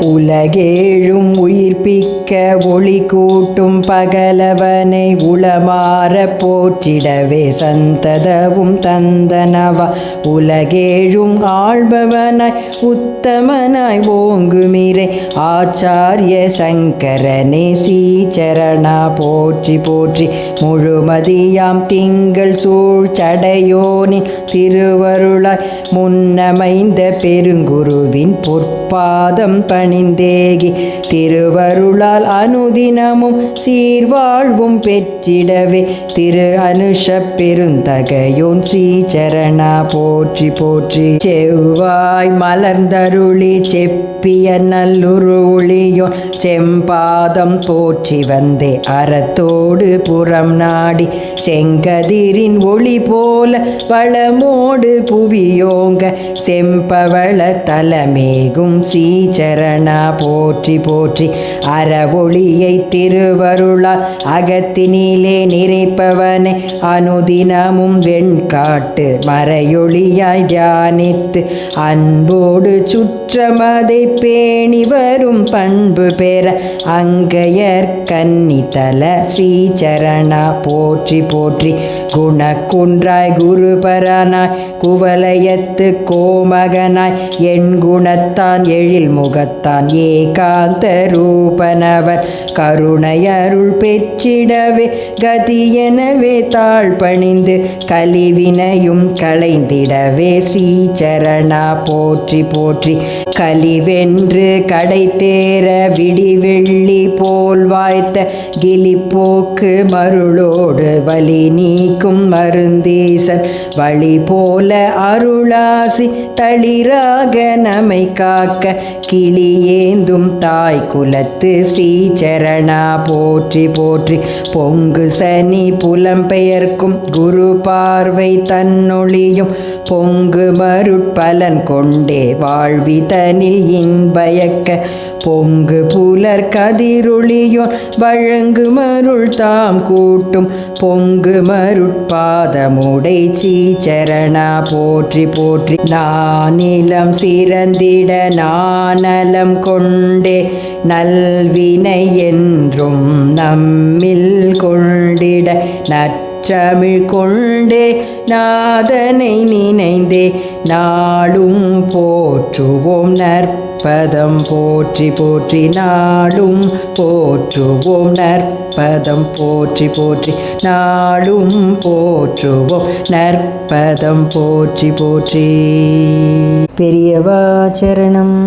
உலகேழும் உயிர்ப்பிக்க ஒளி கூட்டும் பகலவனை உளமாற போற்றிடவே சந்ததவும் தந்தனவா உலகேழும் ஆள்பவனாய் உத்தமனாய் ஓங்குமிரை ஆச்சாரிய சங்கரனே ஸ்ரீசரணா போற்றி போற்றி. முழுமதியாம் திங்கள் சூழ் சடையோனின் திருவருளாய் முன்னமைந்த பெருங்குருவின் பொற்பாதம் பணிந்தேகி திருவருளால் அனுதினமும் சீர்வாழ்வும் பெற்றிடவே திரு அனுஷ பெருந்தகையோன் ஸ்ரீசரணா போற்றி போற்றி. செவ்வாய் மலர்ந்தருளி செப்பிய நல்லுருளியோன் செம்பாதம் போற்றி வந்தே அறத்தோடு புறம் நாடி செங்கதிரின் ஒளி போல வளமோடு புவியோங்க செம்பவள தலமேகும் ஸ்ரீசரணா போற்றி போற்றி. அறவொளியை திருவருளால் அகத்தினிலே நிறைப்பவனை அனுதினமும் வெண்காட்டு மறையொளியாய் தியானித்து அன்போடு சுற்றமதை பேணி வரும் பண்பு பெற அங்கையர் கன்னிதல ஸ்ரீசரணா போற்றி போற்றி. குணக்குன்றாய் குருபரனாய் குவலயத்து கோமகனாய் என் குணத்தான் எழில் முகத்தான் ஏகாந்த ரூபனவர் கருணையருள் பெற்றிடவே கதியெனவே தாழ் பணிந்து கலிவினையும் களைந்திடவே ஸ்ரீசரணா போற்றி போற்றி. கலிவென்று கடை தேர விடிவெள்ளி போல் வாய்த்த கிளிப்போக்கு மருளோடு வலி நீக்கும் மருந்தீசன் வழி போல அருளாசி தளிராக நமை காக்க கிளியேந்தும் தாய் குலத்து ஸ்ரீசரணா போற்றி போற்றி. பொங்கு சனி புலம்பெயர்க்கும் குரு பார்வை தன்னொழியும் பொங்கு மருட்பலன் கொண்டே வாழ்விதனில் இன்பயக்க பொங்கு புலர் கதிரொளியோன் வழங்கு மருள் தாம் கூட்டும் பொங்கு மருட்பாதமுடை ஸ்ரீசரணா போற்றி போற்றி. நானிலம் சிறந்திட நானலம் கொண்டே நல்வினை என்றும் நம்மில் கொண்டிட நற்றமிழ் கொண்டே நாதனை நினைந்தே நாடும் போற்றுவோம் நற்பதம் போற்றி போற்றி. நாடும் போற்றுவோம் நற்பதம் போற்றி போற்றி. நாடும் போற்றுவோம் நற்பதம் போற்றி போற்றி. பெரியவா சரணம்.